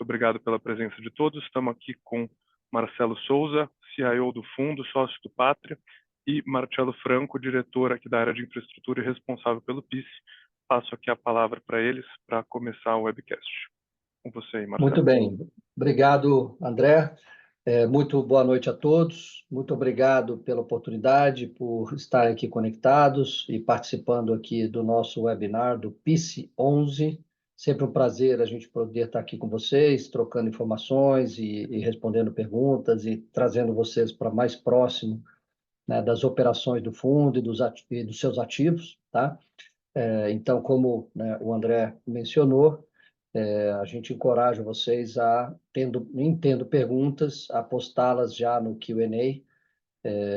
obrigado pela presença de todos. Estamos aqui com Marcelo Souza, CIO do fundo, sócio do Pátria, e Marcelo Franco, diretor aqui da área de infraestrutura e responsável pelo PIS. Passo aqui a palavra para eles para começar o webcast. Com você aí, Marcelo. Muito bem. Obrigado, André. Muito boa noite a todos. Muito obrigado pela oportunidade, por estarem aqui conectados e participando aqui do nosso webinar do PIS 11. Sempre um prazer a gente poder estar aqui com vocês, trocando informações e respondendo perguntas e trazendo vocês para mais próximo, né, das operações do fundo e dos seus ativos, tá? Então, como, né, o André mencionou, a gente encoraja vocês tendo perguntas, a postá-las já no Q&A,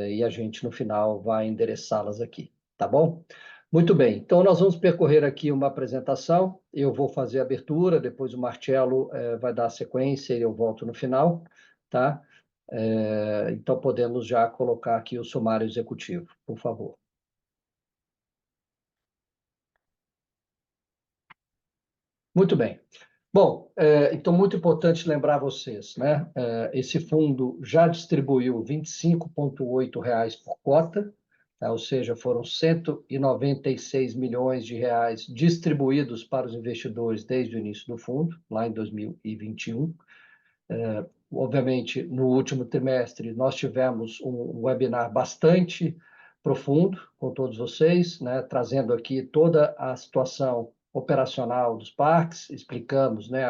e a gente, no final, vai endereçá-las aqui, tá bom? Muito bem, então nós vamos percorrer aqui uma apresentação, eu vou fazer a abertura, depois o Marcelo vai dar a sequência e eu volto no final, tá? Então podemos já colocar aqui o sumário executivo, por favor. Muito bem. Bom, então muito importante lembrar vocês, né? Esse fundo já distribuiu R$ 25,8 por cota, tá? Ou seja, foram 196 milhões de reais distribuídos para os investidores desde o início do fundo, lá em 2021. Obviamente, no último trimestre, nós tivemos um webinar bastante profundo com todos vocês, né? Trazendo aqui toda a situação operacional dos parques, explicamos, né,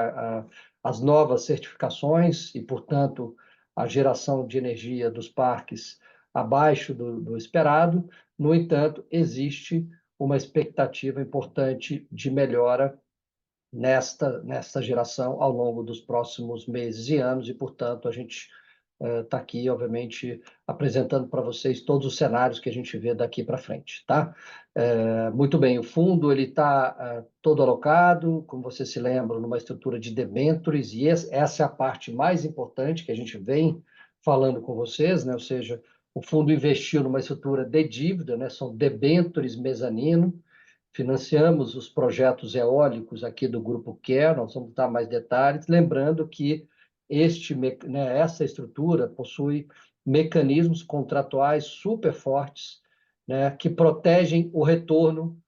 as novas certificações e, portanto, a geração de energia dos parques abaixo do esperado. No entanto, existe uma expectativa importante de melhora nesta geração ao longo dos próximos meses e anos, e, portanto, a gente está aqui, obviamente, apresentando para vocês todos os cenários que a gente vê daqui para frente, tá? Muito bem, o fundo ele está todo alocado, como você se lembra, numa estrutura de debêntures, e essa é a parte mais importante que a gente vem falando com vocês, né? Ou seja, o fundo investiu numa estrutura de dívida, né? São debêntures mezanino. Financiamos os projetos eólicos aqui do Grupo Care, nós vamos dar mais detalhes, lembrando que essa estrutura possui mecanismos contratuais super fortes, né, que protegem o retorno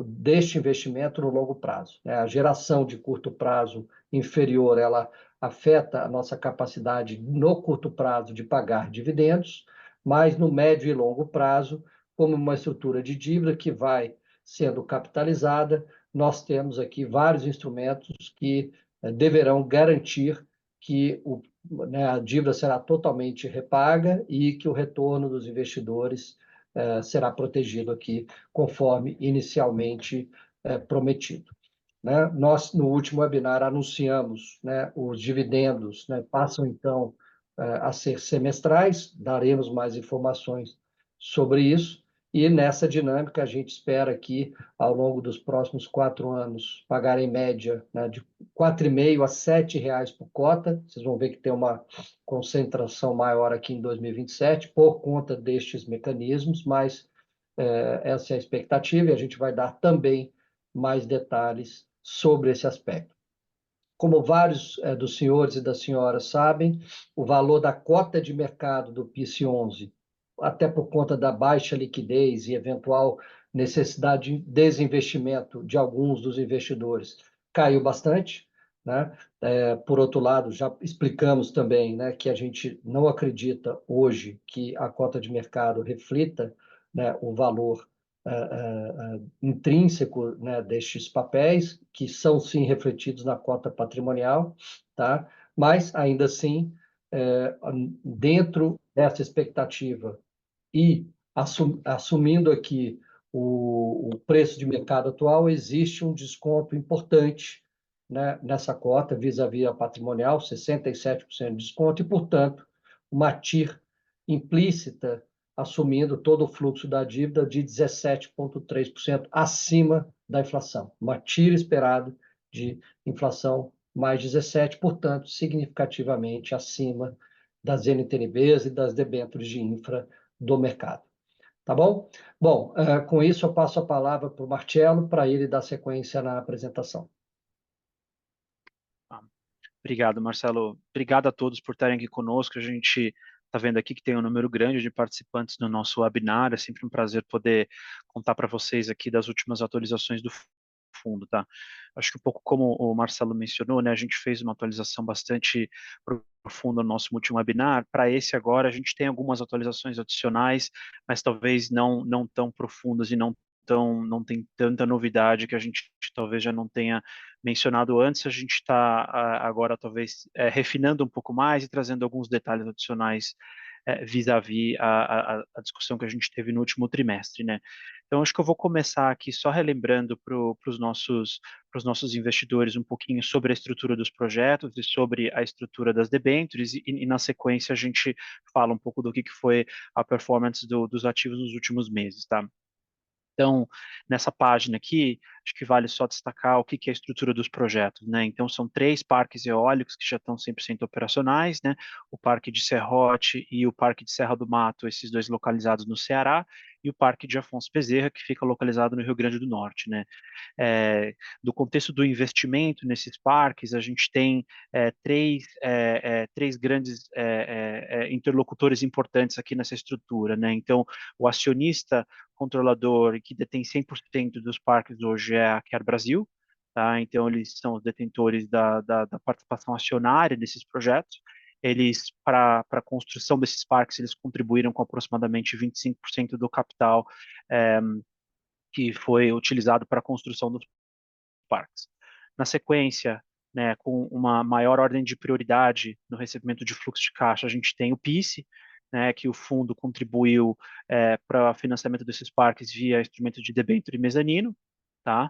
deste investimento no longo prazo, né? A geração de curto prazo inferior, ela afeta a nossa capacidade no curto prazo de pagar dividendos, mas no médio e longo prazo, como uma estrutura de dívida que vai sendo capitalizada, nós temos aqui vários instrumentos que deverão garantir que a dívida será totalmente repaga e que o retorno dos investidores será protegido aqui, conforme inicialmente prometido. Né? Nós, no último webinar, anunciamos, né, os dividendos, né, passam, então, a ser semestrais, daremos mais informações sobre isso, e nessa dinâmica a gente espera que, ao longo dos próximos 4 anos, pagar em média, né, de R$ 4,5 a R$ 7 por cota. Vocês vão ver que tem uma concentração maior aqui em 2027, por conta destes mecanismos, mas essa é a expectativa, e a gente vai dar também mais detalhes sobre esse aspecto. Como vários dos senhores e das senhoras sabem, o valor da cota de mercado do PIS 11, até por conta da baixa liquidez e eventual necessidade de desinvestimento de alguns dos investidores, caiu bastante, né? Por outro lado, já explicamos também, né, que a gente não acredita hoje que a cota de mercado reflita, né, o valor intrínseco, né, destes papéis, que são, sim, refletidos na cota patrimonial, tá? Mas, ainda assim, dentro dessa expectativa e assumindo aqui o preço de mercado atual, existe um desconto importante, né, nessa cota, vis-à-vis a patrimonial, 67% de desconto, e, portanto, uma TIR implícita, assumindo todo o fluxo da dívida de 17,3% acima da inflação. Uma TIR esperada de inflação mais 17%, portanto, significativamente acima das NTNBs e das debêntures de infra do mercado. Tá bom? Bom, com isso eu passo a palavra para o Marcelo, para ele dar sequência na apresentação. Obrigado, Marcelo. Obrigado a todos por estarem aqui conosco. A gente está vendo aqui que tem um número grande de participantes no nosso webinar. É sempre um prazer poder contar para vocês aqui das últimas atualizações do fundo, tá? Acho que um pouco como o Marcelo mencionou, né, a gente fez uma atualização bastante profunda no nosso último webinar. Para esse agora, a gente tem algumas atualizações adicionais, mas talvez não tão profundas e não tem tanta novidade que a gente talvez já não tenha mencionado antes. A gente está agora talvez refinando um pouco mais e trazendo alguns detalhes adicionais vis-à-vis a discussão que a gente teve no último trimestre, né? Então, acho que eu vou começar aqui só relembrando para os nossos investidores um pouquinho sobre a estrutura dos projetos e sobre a estrutura das debêntures, e na sequência a gente fala um pouco do que foi a performance dos ativos nos últimos meses, tá? Então, nessa página aqui, acho que vale só destacar o que é a estrutura dos projetos, né? Então, são 3 parques eólicos que já estão 100% operacionais, né? O Parque de Serrote e o Parque de Serra do Mato, esses dois localizados no Ceará, e o Parque de Afonso Bezerra, que fica localizado no Rio Grande do Norte, né? Do contexto do investimento nesses parques, a gente tem três grandes interlocutores importantes aqui nessa estrutura, né? Então, o acionista controlador que detém 100% dos parques hoje é a Quer Brasil, tá? Então, eles são os detentores da participação acionária desses projetos. Eles, para a construção desses parques, eles contribuíram com aproximadamente 25% do capital é, que foi utilizado para a construção dos parques. Na sequência, né, com uma maior ordem de prioridade no recebimento de fluxo de caixa, a gente tem o PICE, né, que o fundo contribuiu para o financiamento desses parques via instrumento de debênture mezanino, tá?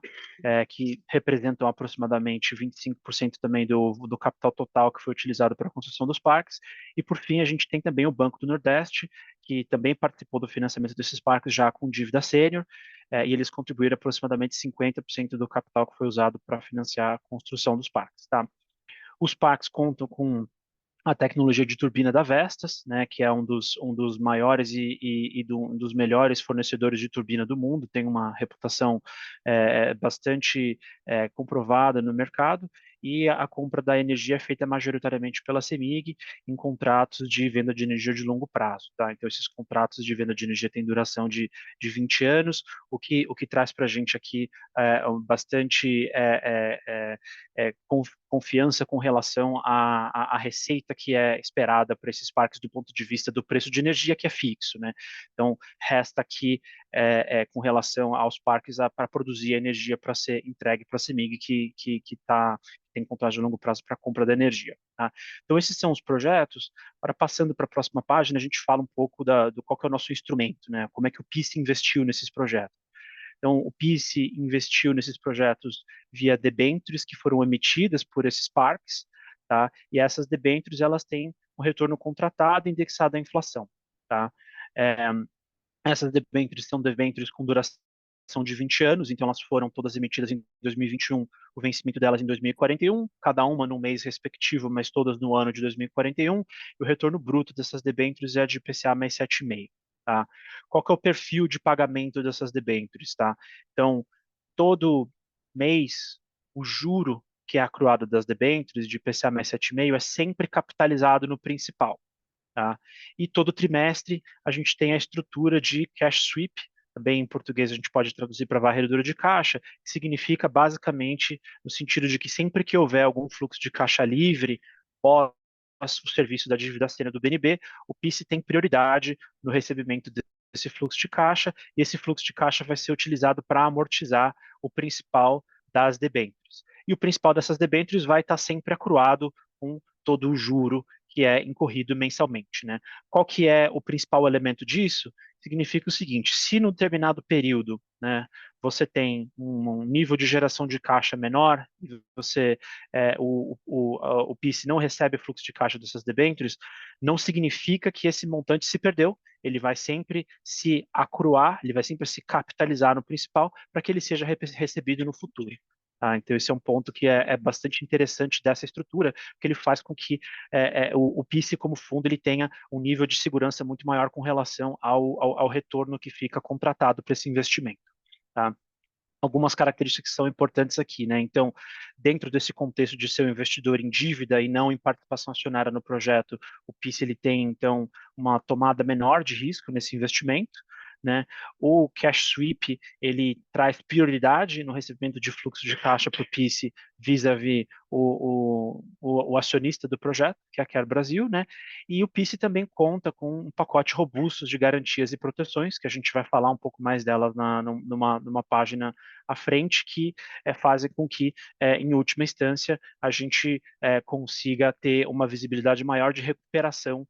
Que representam aproximadamente 25% também do capital total que foi utilizado para a construção dos parques. E, por fim, a gente tem também o Banco do Nordeste, que também participou do financiamento desses parques já com dívida sênior, e eles contribuíram aproximadamente 50% do capital que foi usado para financiar a construção dos parques. Tá? Os parques contam com a tecnologia de turbina da Vestas, né, que é um dos maiores um dos melhores fornecedores de turbina do mundo, tem uma reputação bastante comprovada no mercado, e a compra da energia é feita majoritariamente pela CEMIG em contratos de venda de energia de longo prazo. Tá? Então, esses contratos de venda de energia têm duração de 20 anos, o que traz para a gente aqui bastante confiança com relação à receita que é esperada para esses parques do ponto de vista do preço de energia, que é fixo, né? Então, resta aqui, com relação aos parques, para produzir energia para ser entregue para a CEMIG, que tem contrato de longo prazo para a compra da energia. Tá? Então, esses são os projetos. Para passando para a próxima página, a gente fala um pouco do qual que é o nosso instrumento, né? Como é que o PIS investiu nesses projetos. Então, o PICE investiu nesses projetos via debêntures que foram emitidas por esses parques, tá? E essas debêntures, elas têm um retorno contratado indexado à inflação, tá? É, essas debêntures são debêntures com duração de 20 anos, então elas foram todas emitidas em 2021, o vencimento delas em 2041, cada uma no mês respectivo, mas todas no ano de 2041, e o retorno bruto dessas debêntures é de IPCA mais 7,5. Tá? Qual que é o perfil de pagamento dessas debêntures? Tá? Então, todo mês, o juro que é acruado das debêntures de IPCA mais 7,5 é sempre capitalizado no principal. Tá? E todo trimestre a gente tem a estrutura de cash sweep, também em português a gente pode traduzir para varredura de caixa, que significa basicamente no sentido de que sempre que houver algum fluxo de caixa livre, pós o serviço da dívida sênior do BNB, o PICE tem prioridade no recebimento desse fluxo de caixa, e esse fluxo de caixa vai ser utilizado para amortizar o principal das debêntures. E o principal dessas debêntures vai estar sempre acruado com todo o juro que é incorrido mensalmente, né? Qual que é o principal elemento disso? Significa o seguinte: se num determinado período, né, você tem um nível de geração de caixa menor, você o PICE não recebe fluxo de caixa dessas debêntures, não significa que esse montante se perdeu. Ele vai sempre se acruar, ele vai sempre se capitalizar no principal para que ele seja recebido no futuro. Tá? Então, esse é um ponto que é bastante interessante dessa estrutura, porque ele faz com que o PICE, como fundo, ele tenha um nível de segurança muito maior com relação ao retorno que fica contratado para esse investimento. Tá? algumas características que são importantes aqui, né? Então, dentro desse contexto de ser um investidor em dívida e não em participação acionária no projeto, o PIS ele tem então uma tomada menor de risco nesse investimento, né? O cash sweep ele traz prioridade no recebimento de fluxo de caixa para o PIS vis-à-vis o acionista do projeto, que é a Quer Brasil, né? E o PIS também conta com um pacote robusto de garantias e proteções, que a gente vai falar um pouco mais delas numa página à frente, que fazem com que, em última instância, a gente consiga ter uma visibilidade maior de recuperação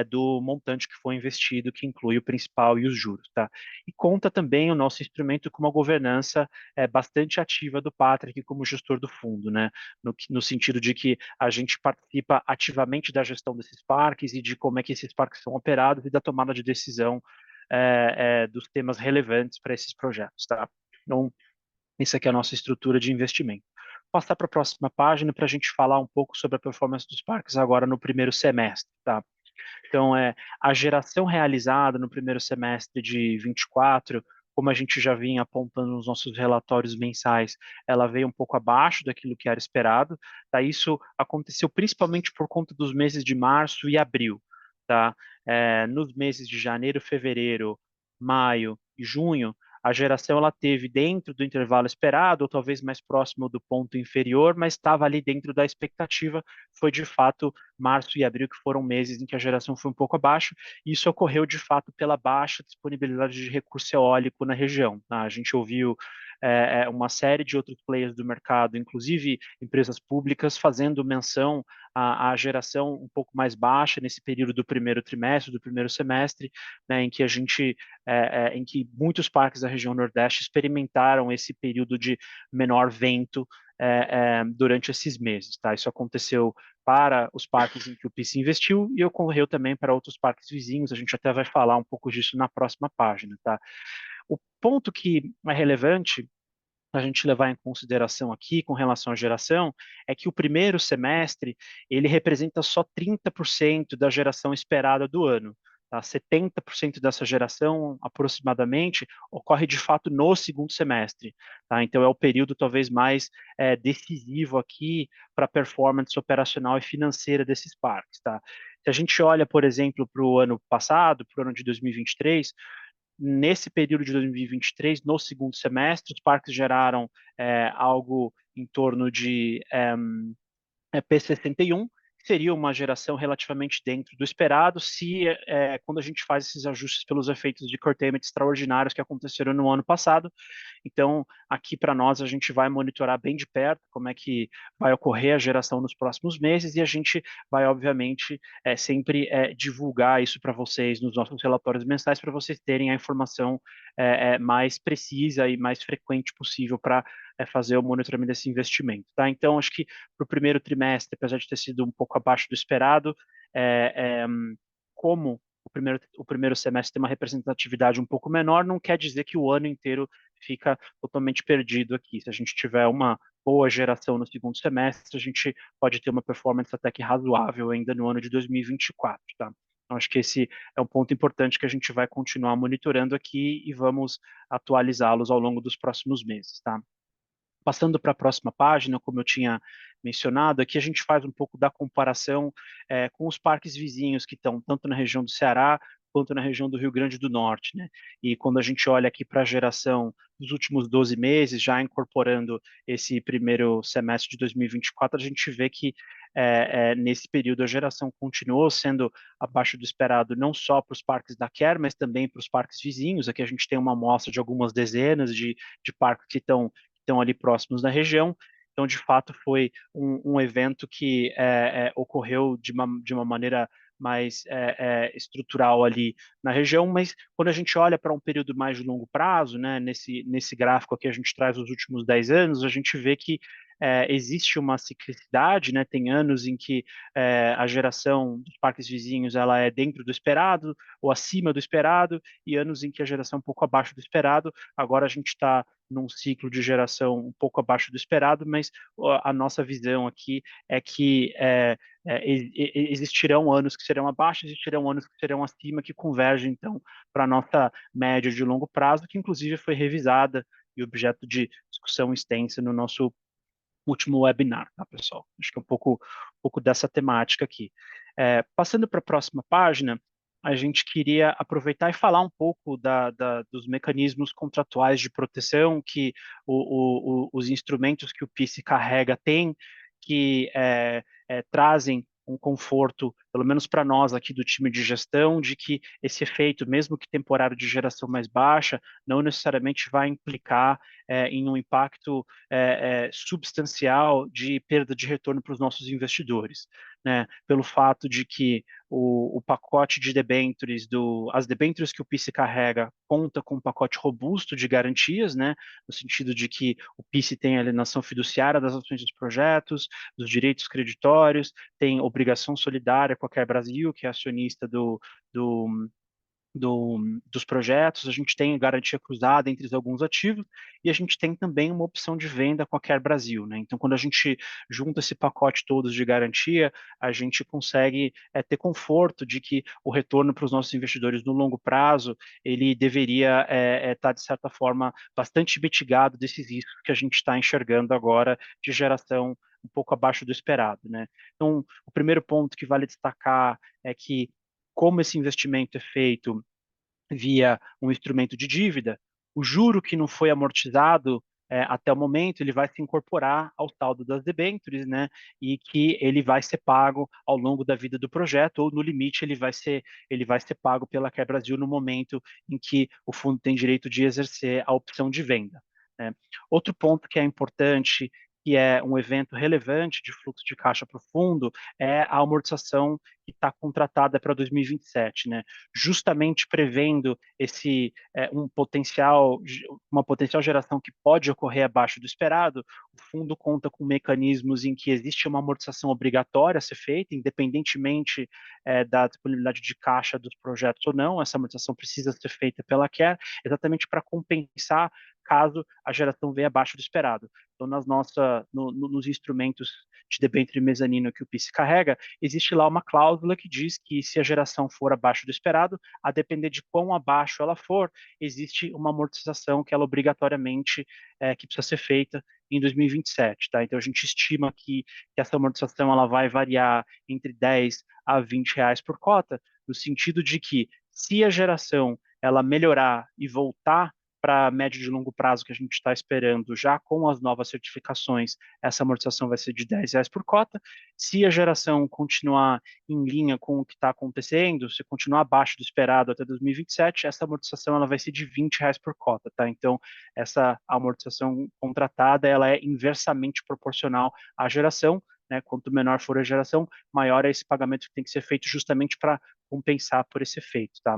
do montante que foi investido, que inclui o principal e os juros, tá? E conta também o nosso instrumento com uma governança bastante ativa do Patrick como gestor do fundo, né? No sentido de que a gente participa ativamente da gestão desses parques e de como é que esses parques são operados e da tomada de decisão dos temas relevantes para esses projetos, tá? Então, essa aqui é a nossa estrutura de investimento. Passar para a próxima página para a gente falar um pouco sobre a performance dos parques agora no primeiro semestre, tá? Então, a geração realizada no primeiro semestre de 24, como a gente já vinha apontando nos nossos relatórios mensais, ela veio um pouco abaixo daquilo que era esperado, tá? Isso aconteceu principalmente por conta dos meses de março e abril, tá? Nos meses de janeiro, fevereiro, maio e junho, a geração ela teve dentro do intervalo esperado, ou talvez mais próximo do ponto inferior, mas estava ali dentro da expectativa. Foi de fato março e abril que foram meses em que a geração foi um pouco abaixo, e isso ocorreu de fato pela baixa disponibilidade de recurso eólico na região, tá? A gente ouviu uma série de outros players do mercado, inclusive empresas públicas, fazendo menção à geração um pouco mais baixa nesse período do primeiro trimestre, do primeiro semestre, né, em que a gente em que muitos parques da região Nordeste experimentaram esse período de menor vento durante esses meses, tá? Isso aconteceu para os parques em que o PIS investiu e ocorreu também para outros parques vizinhos. A gente até vai falar um pouco disso na próxima página, tá? O ponto que é relevante a gente levar em consideração aqui com relação à geração é que o primeiro semestre ele representa só 30% da geração esperada do ano. Tá? 70% dessa geração, aproximadamente, ocorre de fato no segundo semestre. Tá? Então é o período talvez mais decisivo aqui para a performance operacional e financeira desses parques. Tá? Se a gente olha, por exemplo, para o ano passado, para o ano de 2023, nesse período de 2023, no segundo semestre, os parques geraram algo em torno de P61, que seria uma geração relativamente dentro do esperado, se quando a gente faz esses ajustes pelos efeitos de curtailment extraordinários que aconteceram no ano passado. Então, aqui para nós, a gente vai monitorar bem de perto como é que vai ocorrer a geração nos próximos meses e a gente vai, obviamente, sempre divulgar isso para vocês nos nossos relatórios mensais para vocês terem a informação mais precisa e mais frequente possível para fazer o monitoramento desse investimento, tá? Então, acho que para o primeiro trimestre, apesar de ter sido um pouco abaixo do esperado, como o primeiro semestre tem uma representatividade um pouco menor, não quer dizer que o ano inteiro fica totalmente perdido aqui. Se a gente tiver uma boa geração no segundo semestre, a gente pode ter uma performance até que razoável ainda no ano de 2024, tá? Então, acho que esse é um ponto importante que a gente vai continuar monitorando aqui e vamos atualizá-los ao longo dos próximos meses, tá? Passando para a próxima página, como eu tinha mencionado, aqui a gente faz um pouco da comparação com os parques vizinhos que estão tanto na região do Ceará quanto na região do Rio Grande do Norte, né? E quando a gente olha aqui para a geração dos últimos 12 meses, já incorporando esse primeiro semestre de 2024, a gente vê que nesse período a geração continuou sendo abaixo do esperado, não só para os parques da Quer, mas também para os parques vizinhos. Aqui a gente tem uma amostra de algumas dezenas de parques que estão ali próximos da região. Então, de fato, foi um evento que ocorreu de uma maneira mais estrutural ali na região, mas quando a gente olha para um período mais de longo prazo, né, nesse gráfico aqui a gente traz os últimos 10 anos, a gente vê que existe uma ciclicidade, né? Tem anos em que a geração dos parques vizinhos ela é dentro do esperado ou acima do esperado, e anos em que a geração é um pouco abaixo do esperado. Agora a gente está num ciclo de geração um pouco abaixo do esperado, mas a nossa visão aqui é que existirão anos que serão abaixo, existirão anos que serão acima, que convergem, então, para a nossa média de longo prazo, que inclusive foi revisada e objeto de discussão extensa no nosso último webinar, tá, pessoal? Acho que é um pouco dessa temática aqui. Passando para a próxima página, a gente queria aproveitar e falar um pouco dos mecanismos contratuais de proteção que os instrumentos que o PIS carrega têm, que trazem um conforto, pelo menos para nós aqui do time de gestão, de que esse efeito, mesmo que temporário de geração mais baixa, não necessariamente vai implicar em um impacto substancial de perda de retorno para os nossos investidores, né? Pelo fato de que o pacote de debêntures, as debêntures que o PIS carrega, conta com um pacote robusto de garantias, né? No sentido de que o PIS tem a alienação fiduciária das ações dos projetos, dos direitos creditórios, tem obrigação solidária com a Quer Brasil, que é acionista dos projetos, a gente tem garantia cruzada entre alguns ativos e a gente tem também uma opção de venda com a Quer Brasil, né? Então, quando a gente junta esse pacote todo de garantia, a gente consegue ter conforto de que o retorno para os nossos investidores no longo prazo, ele deveria estar, de certa forma, bastante mitigado desses riscos que a gente está enxergando agora de geração um pouco abaixo do esperado, né? Então, o primeiro ponto que vale destacar é que como esse investimento é feito via um instrumento de dívida, o juro que não foi amortizado até o momento, ele vai se incorporar ao saldo das debêntures, né, e que ele vai ser pago ao longo da vida do projeto, ou no limite ele vai ser pago pela Quer Brasil no momento em que o fundo tem direito de exercer a opção de venda, né. Outro ponto que é importante, que é um evento relevante de fluxo de caixa para o fundo, é a amortização que está contratada para 2027, né? Justamente prevendo uma potencial geração que pode ocorrer abaixo do esperado, o fundo conta com mecanismos em que existe uma amortização obrigatória a ser feita, independentemente da disponibilidade de caixa dos projetos ou não, essa amortização precisa ser feita pela Quer, exatamente para compensar caso a geração venha abaixo do esperado. Então, nos instrumentos de debênture mezanino que o PIS carrega, existe lá uma cláusula que diz que se a geração for abaixo do esperado, a depender de quão abaixo ela for, existe uma amortização que ela obrigatoriamente que precisa ser feita em 2027, tá? Então a gente estima que essa amortização ela vai variar entre 10 a 20 reais por cota, no sentido de que se a geração ela melhorar e voltar para médio e longo prazo que a gente está esperando, já com as novas certificações, essa amortização vai ser de 10 reais por cota. Se a geração continuar em linha com o que está acontecendo, se continuar abaixo do esperado até 2027, essa amortização ela vai ser de 20 reais por cota, tá? Então, essa amortização contratada, ela é inversamente proporcional à geração, né? Quanto menor for a geração, maior é esse pagamento que tem que ser feito justamente para compensar por esse efeito, tá?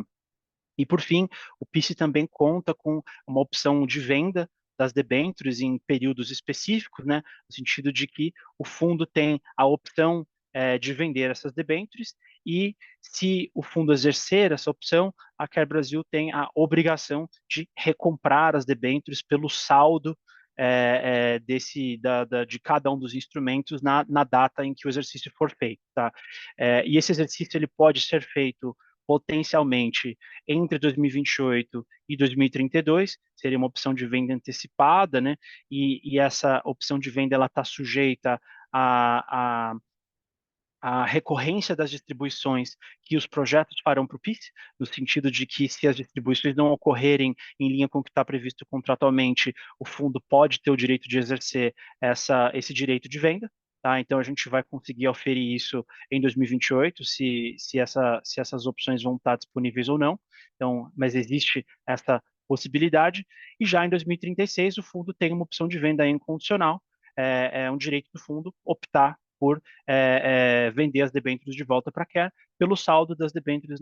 E, por fim, o PIS também conta com uma opção de venda das debêntures em períodos específicos, né, no sentido de que o fundo tem a opção de vender essas debêntures e, se o fundo exercer essa opção, a Quer Brasil tem a obrigação de recomprar as debêntures pelo saldo de cada um dos instrumentos na data em que o exercício for feito, tá? E esse exercício ele pode ser feito potencialmente entre 2028 e 2032, seria uma opção de venda antecipada, né? E essa opção de venda ela está sujeita a recorrência das distribuições que os projetos farão para o PIS, no sentido de que, se as distribuições não ocorrerem em linha com o que está previsto contratualmente, o fundo pode ter o direito de exercer esse direito de venda. Tá? Então, a gente vai conseguir oferir isso em 2028, se essas opções vão estar disponíveis ou não. Então, mas existe essa possibilidade. E já em 2036, o fundo tem uma opção de venda incondicional, é um direito do fundo optar por vender as debêntures de volta para a Quer pelo saldo das debêntures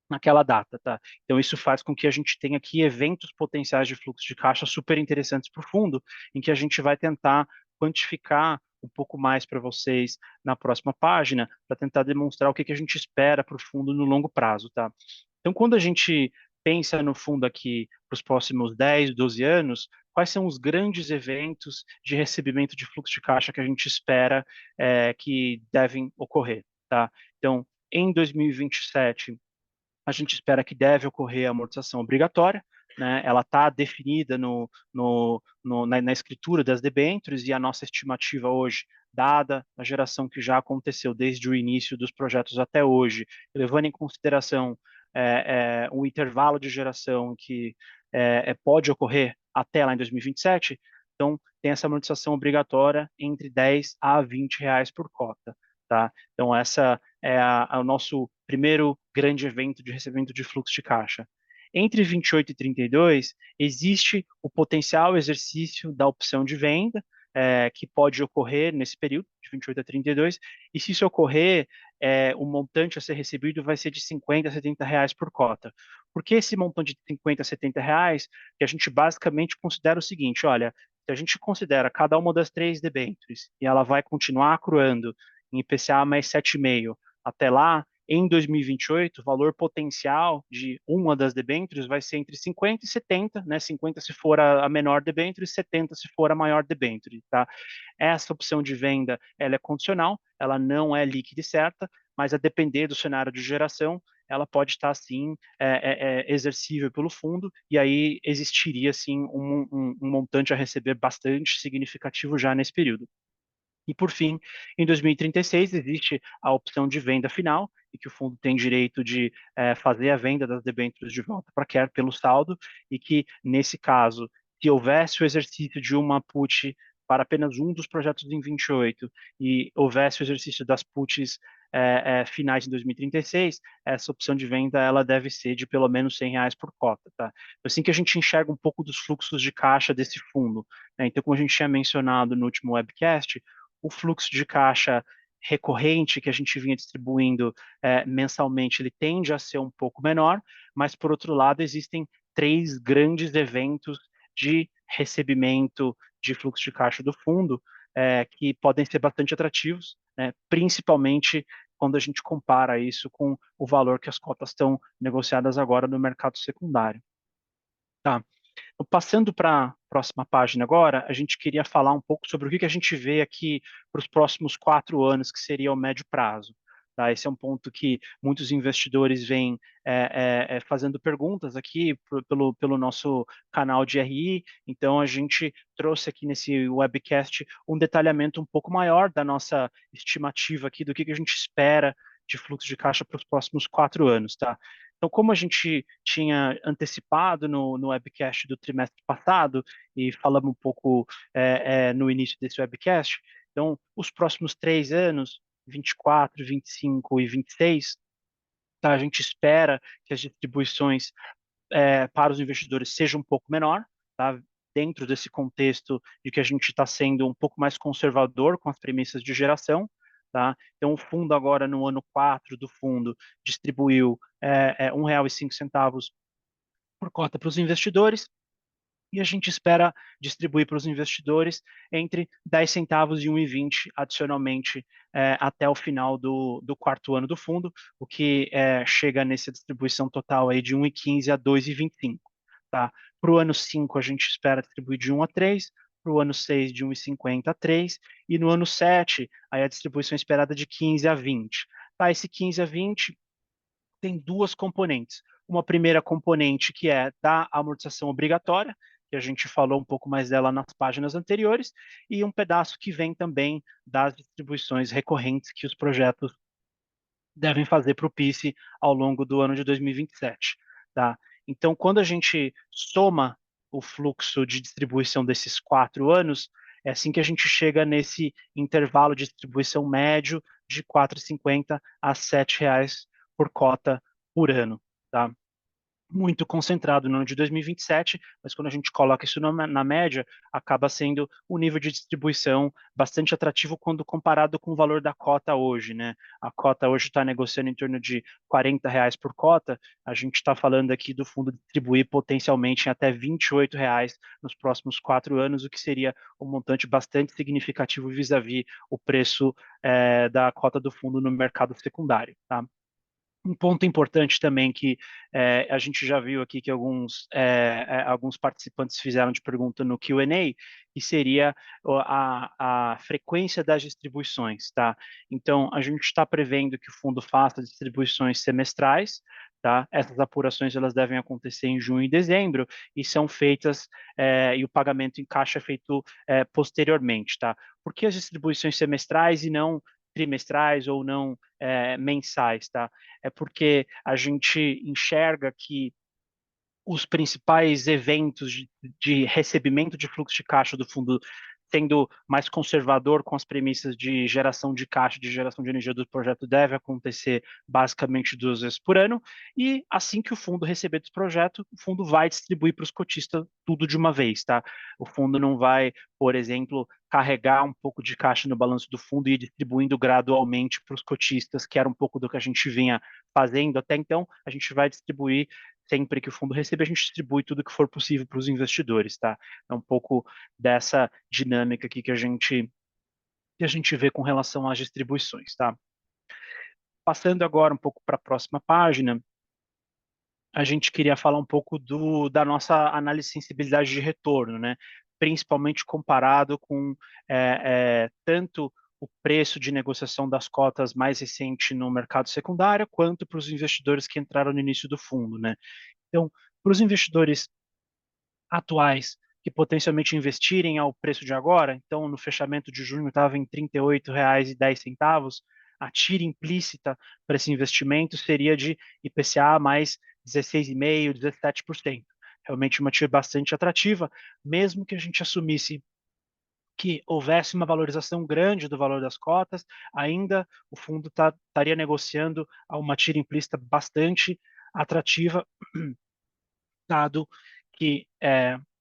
naquela data, tá? Então isso faz com que a gente tenha aqui eventos potenciais de fluxo de caixa super interessantes para o fundo, em que a gente vai tentar quantificar um pouco mais para vocês na próxima página, para tentar demonstrar o que a gente espera para o fundo no longo prazo, tá? Então, quando a gente pensa no fundo aqui para os próximos 10, 12 anos, quais são os grandes eventos de recebimento de fluxo de caixa que a gente espera que devem ocorrer, tá? Então, em 2027, a gente espera que deve ocorrer a amortização obrigatória, né, ela está definida na escritura das debêntures, e a nossa estimativa hoje, dada a geração que já aconteceu desde o início dos projetos até hoje, levando em consideração um intervalo de geração que pode ocorrer até lá em 2027, então tem essa amortização obrigatória entre 10 a 20 reais por cota. Tá? Então, essa é o nosso primeiro grande evento de recebimento de fluxo de caixa. Entre 28 e 32, existe o potencial exercício da opção de venda, que pode ocorrer nesse período, de 28 a 32, e se isso ocorrer, o montante a ser recebido vai ser de 50 a 70 reais por cota. Por que esse montante de 50 a 70 reais? Que a gente basicamente considera o seguinte, olha, se a gente considera cada uma das 3 debêntures e ela vai continuar accruando em IPCA mais 7,5 até lá, em 2028, o valor potencial de uma das debêntures vai ser entre 50 e 70, né? 50 se for a menor debênture e 70 se for a maior debênture, tá? Essa opção de venda, ela é condicional, ela não é líquida e certa, mas a depender do cenário de geração, ela pode estar, sim, exercível pelo fundo, e aí existiria, sim, um montante a receber bastante significativo já nesse período. E, por fim, em 2036, existe a opção de venda final, e que o fundo tem direito de fazer a venda das debêntures de volta para Care pelo saldo, e que, nesse caso, se houvesse o exercício de uma put para apenas um dos projetos em 28 e houvesse o exercício das puts finais em 2036, essa opção de venda ela deve ser de pelo menos 100 reais por cota. Tá? Assim que a gente enxerga um pouco dos fluxos de caixa desse fundo. Né? Então, como a gente tinha mencionado no último webcast, o fluxo de caixa recorrente que a gente vinha distribuindo mensalmente, ele tende a ser um pouco menor, mas, por outro lado, existem 3 grandes eventos de recebimento de fluxo de caixa do fundo que podem ser bastante atrativos, né, principalmente quando a gente compara isso com o valor que as cotas estão negociadas agora no mercado secundário. Tá. Então, passando para a próxima página agora, a gente queria falar um pouco sobre o que a gente vê aqui para os próximos 4 anos, que seria o médio prazo. Tá? Esse é um ponto que muitos investidores vêm fazendo perguntas aqui pelo nosso canal de RI, então a gente trouxe aqui nesse webcast um detalhamento um pouco maior da nossa estimativa aqui, do que a gente espera de fluxo de caixa para os próximos 4 anos. Tá? Então, como a gente tinha antecipado no webcast do trimestre passado, e falamos um pouco no início desse webcast, então, os próximos 3 anos, 24, 25 e 26, tá, a gente espera que as distribuições para os investidores sejam um pouco menor, tá, dentro desse contexto de que a gente está sendo um pouco mais conservador com as premissas de geração. Tá? Então, o fundo agora, no ano 4 do fundo, distribuiu R$ 1,05 por cota para os investidores, e a gente espera distribuir para os investidores entre 10 centavos e 1,20 adicionalmente até o final do 4º ano do fundo, o que chega nessa distribuição total aí de 1,15 a 2,25. Tá? Para o ano 5, a gente espera distribuir de 1 a 3, para o ano 6, de 1,50 a 3, e no ano 7, aí a distribuição esperada de 15 a 20. Tá? Esse 15 a 20 tem 2 componentes. Uma primeira componente que é da amortização obrigatória, que a gente falou um pouco mais dela nas páginas anteriores, e um pedaço que vem também das distribuições recorrentes que os projetos devem fazer para o PICE ao longo do ano de 2027. Tá? Então, quando a gente soma o fluxo de distribuição desses 4 anos, é assim que a gente chega nesse intervalo de distribuição médio de R$ 4,50 a R$ 7 por cota por ano. Tá? Muito concentrado no ano de 2027, mas quando a gente coloca isso na média, acaba sendo um nível de distribuição bastante atrativo quando comparado com o valor da cota hoje, né? A cota hoje está negociando em torno de R$ 40 por cota, a gente está falando aqui do fundo distribuir potencialmente em até R$ 28 nos próximos 4 anos, o que seria um montante bastante significativo vis-à-vis o preço da cota do fundo no mercado secundário, tá? Um ponto importante também que a gente já viu aqui que alguns participantes fizeram de pergunta no Q&A, que seria a frequência das distribuições, tá? Então, a gente está prevendo que o fundo faça distribuições semestrais, tá? Essas apurações elas devem acontecer em junho e dezembro e são feitas e o pagamento em caixa é feito posteriormente, tá? Por que as distribuições semestrais e não trimestrais ou não mensais, tá? É porque a gente enxerga que os principais eventos de recebimento de fluxo de caixa do fundo sendo mais conservador com as premissas de geração de caixa, de geração de energia do projeto, deve acontecer basicamente 2 vezes por ano, e assim que o fundo receber do projeto, o fundo vai distribuir para os cotistas tudo de uma vez, tá? O fundo não vai, por exemplo, carregar um pouco de caixa no balanço do fundo e ir distribuindo gradualmente para os cotistas, que era um pouco do que a gente vinha fazendo até então, a gente vai distribuir sempre que o fundo receber, a gente distribui tudo que for possível para os investidores, tá? É um pouco dessa dinâmica aqui que a gente vê com relação às distribuições, tá? Passando agora um pouco para a próxima página, a gente queria falar um pouco da nossa análise de sensibilidade de retorno, né? Principalmente comparado com tanto o preço de negociação das cotas mais recente no mercado secundário, quanto para os investidores que entraram no início do fundo, né? Então, para os investidores atuais que potencialmente investirem ao preço de agora, então no fechamento de junho estava em R$ 38,10, a tira implícita para esse investimento seria de IPCA mais 16,5%, 17%. Realmente uma tira bastante atrativa, mesmo que a gente assumisse que houvesse uma valorização grande do valor das cotas, ainda o fundo estaria negociando a uma tira implícita bastante atrativa, dado que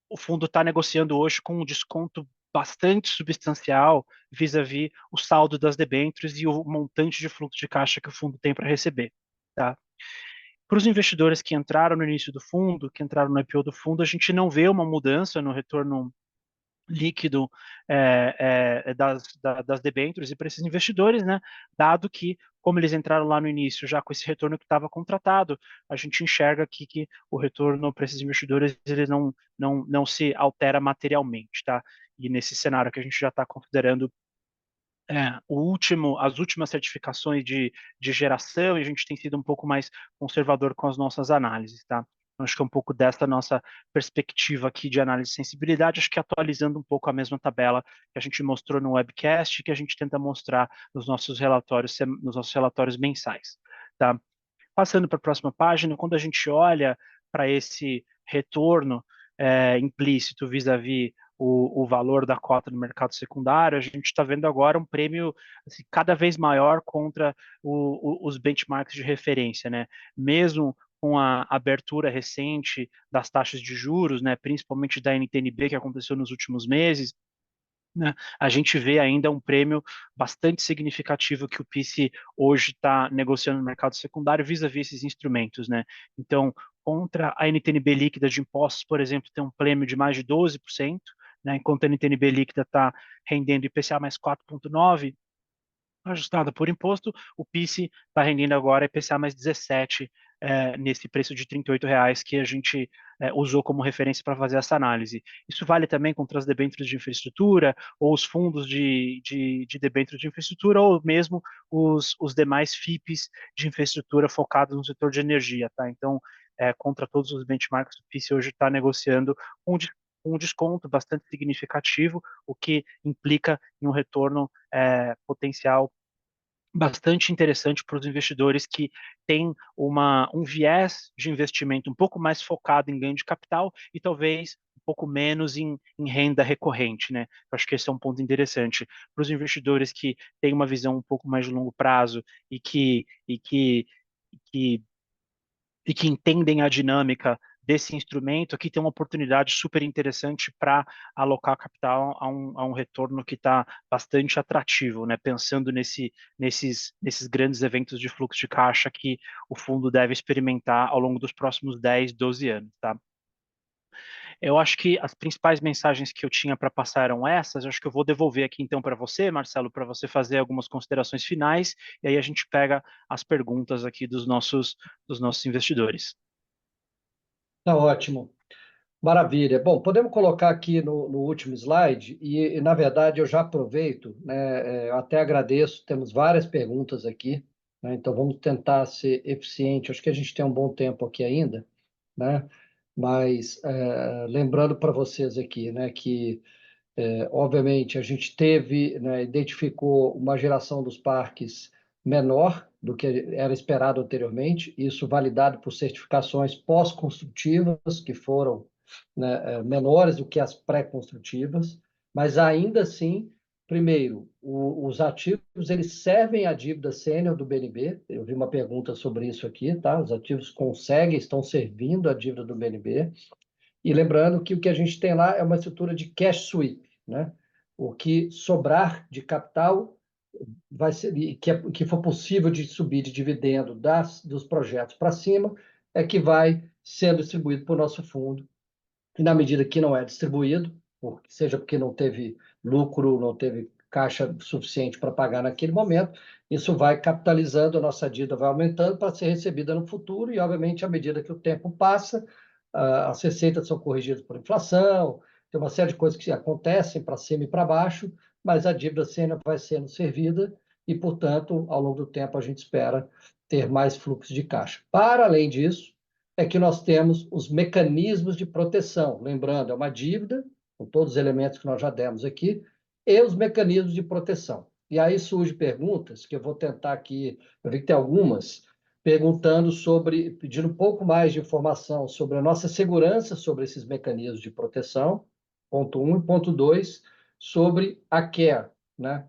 o fundo está negociando hoje com um desconto bastante substancial vis-à-vis o saldo das debêntures e o montante de fluxo de caixa que o fundo tem para receber. Tá? Para os investidores que entraram no início do fundo, que entraram no IPO do fundo, a gente não vê uma mudança no retorno líquido das debêntures e para esses investidores, né? Dado que, como eles entraram lá no início, já com esse retorno que estava contratado, a gente enxerga aqui que o retorno para esses investidores ele não se altera materialmente, tá? E nesse cenário que a gente já está considerando as últimas certificações de geração, e a gente tem sido um pouco mais conservador com as nossas análises, tá? Então, acho que é um pouco dessa nossa perspectiva aqui de análise de sensibilidade, acho que atualizando um pouco a mesma tabela que a gente mostrou no webcast, que a gente tenta mostrar nos nossos relatórios mensais, tá? Passando para a próxima página, quando a gente olha para esse retorno implícito vis-à-vis o valor da cota no mercado secundário, a gente está vendo agora um prêmio assim, cada vez maior contra os benchmarks de referência, né? Mesmo com a abertura recente das taxas de juros, né, principalmente da NTNB, que aconteceu nos últimos meses, né, a gente vê ainda um prêmio bastante significativo que o PICE hoje está negociando no mercado secundário vis-à-vis esses instrumentos, né? Então, contra a NTNB líquida de impostos, por exemplo, tem um prêmio de mais de 12%, né, enquanto a NTNB líquida está rendendo IPCA mais 4,9%, ajustada por imposto, o PICE está rendendo agora IPCA mais 17 nesse preço de R$ 38 que a gente usou como referência para fazer essa análise. Isso vale também contra as debêntures de infraestrutura, ou os fundos de debêntures de infraestrutura, ou mesmo os demais FIPs de infraestrutura focados no setor de energia. Tá? Então, contra todos os benchmarks, o PICE hoje está negociando um desconto bastante significativo, o que implica em um retorno potencial bastante interessante para os investidores que têm um viés de investimento um pouco mais focado em ganho de capital e talvez um pouco menos em renda recorrente, né? Eu acho que esse é um ponto interessante. Para os investidores que têm uma visão um pouco mais de longo prazo e que e que entendem a dinâmica desse instrumento, aqui tem uma oportunidade super interessante para alocar capital a um retorno que está bastante atrativo, né? Pensando nesses grandes eventos de fluxo de caixa que o fundo deve experimentar ao longo dos próximos 10, 12 anos, tá? Eu acho que as principais mensagens que eu tinha para passar eram essas. Eu acho que eu vou devolver aqui então para você, Marcelo, para você fazer algumas considerações finais, e aí a gente pega as perguntas aqui dos nossos investidores. Tá ótimo. Maravilha. Bom, podemos colocar aqui no último slide, na verdade, eu já aproveito, né, eu até agradeço, temos várias perguntas aqui, né? Então, vamos tentar ser eficiente. Acho que a gente tem um bom tempo aqui ainda, né? Mas, lembrando para vocês aqui, né, que, obviamente, a gente teve, né, identificou uma geração dos parques menor do que era esperado anteriormente, isso validado por certificações pós-construtivas, que foram, né, menores do que as pré-construtivas, mas ainda assim, primeiro, os ativos eles servem à dívida sênior do BNB. Eu vi uma pergunta sobre isso aqui, tá? Os ativos estão servindo à dívida do BNB. E lembrando que o que a gente tem lá é uma estrutura de cash sweep, né? O que sobrar de capital vai ser, que for possível de subir de dividendo dos projetos para cima, é que vai sendo distribuído para o nosso fundo. E na medida que não é distribuído, seja porque não teve lucro, não teve caixa suficiente para pagar naquele momento, isso vai capitalizando, a nossa dívida vai aumentando para ser recebida no futuro, e obviamente, à medida que o tempo passa, as receitas são corrigidas por inflação, tem uma série de coisas que acontecem para cima e para baixo, mas a dívida sênior vai sendo servida e, portanto, ao longo do tempo, a gente espera ter mais fluxo de caixa. Para além disso, é que nós temos os mecanismos de proteção. Lembrando, é uma dívida, com todos os elementos que nós já demos aqui, e os mecanismos de proteção. E aí surgem perguntas, que eu vou tentar aqui, eu vi que tem algumas, perguntando sobre, pedindo um pouco mais de informação sobre a nossa segurança sobre esses mecanismos de proteção, ponto 1, e ponto 2, sobre a CARE, né?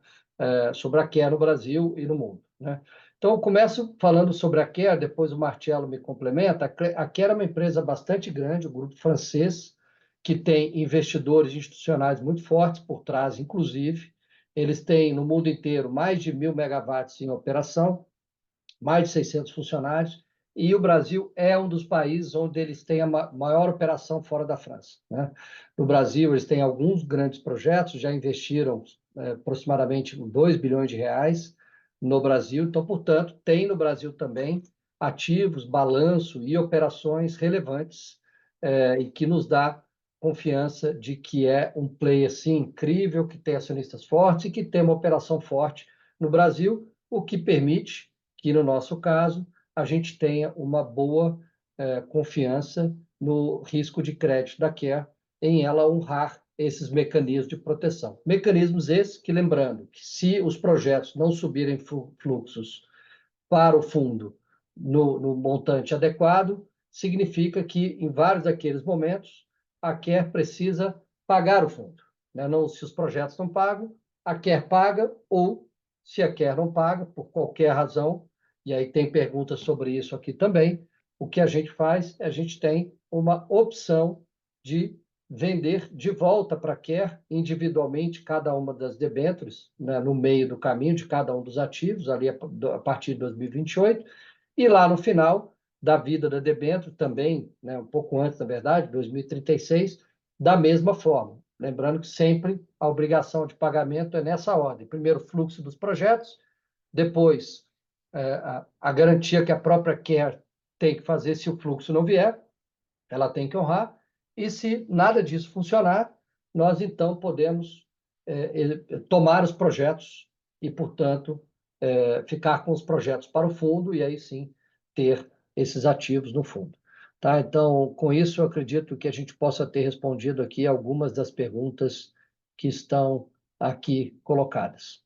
Sobre a CARE no Brasil e no mundo, né? Então, eu começo falando sobre a Care, depois o Marcelo me complementa. A Care é uma empresa bastante grande, um grupo francês, que tem investidores institucionais muito fortes por trás, inclusive. Eles têm, no mundo inteiro, mais de 1.000 megawatts em operação, mais de 600 funcionários, e o Brasil é um dos países onde eles têm a maior operação fora da França, né? No Brasil, eles têm alguns grandes projetos, já investiram aproximadamente 2 bilhões de reais no Brasil, então, portanto, tem no Brasil também ativos, balanço e operações relevantes, e que nos dá confiança de que é um player, sim, incrível, que tem acionistas fortes e que tem uma operação forte no Brasil, o que permite que, no nosso caso, a gente tenha uma boa confiança no risco de crédito da Care, em ela honrar esses mecanismos de proteção. Mecanismos esses que, lembrando, que se os projetos não subirem fluxos para o fundo no montante adequado, significa que, em vários daqueles momentos, a Care precisa pagar o fundo, né? Não, se os projetos não pagam, a Care paga, ou se a Care não paga, por qualquer razão, e aí tem perguntas sobre isso aqui também, o que a gente faz, a gente tem uma opção de vender de volta para a Care individualmente cada uma das debêntures, né, no meio do caminho de cada um dos ativos, ali a partir de 2028, e lá no final da vida da debênture, também, né, um pouco antes, na verdade, 2036, da mesma forma. Lembrando que sempre a obrigação de pagamento é nessa ordem. Primeiro, fluxo dos projetos, depois, a garantia que a própria Care tem que fazer se o fluxo não vier, ela tem que honrar, e se nada disso funcionar, nós então podemos tomar os projetos e, portanto, ficar com os projetos para o fundo e aí sim ter esses ativos no fundo. Tá? Então, com isso, eu acredito que a gente possa ter respondido aqui algumas das perguntas que estão aqui colocadas.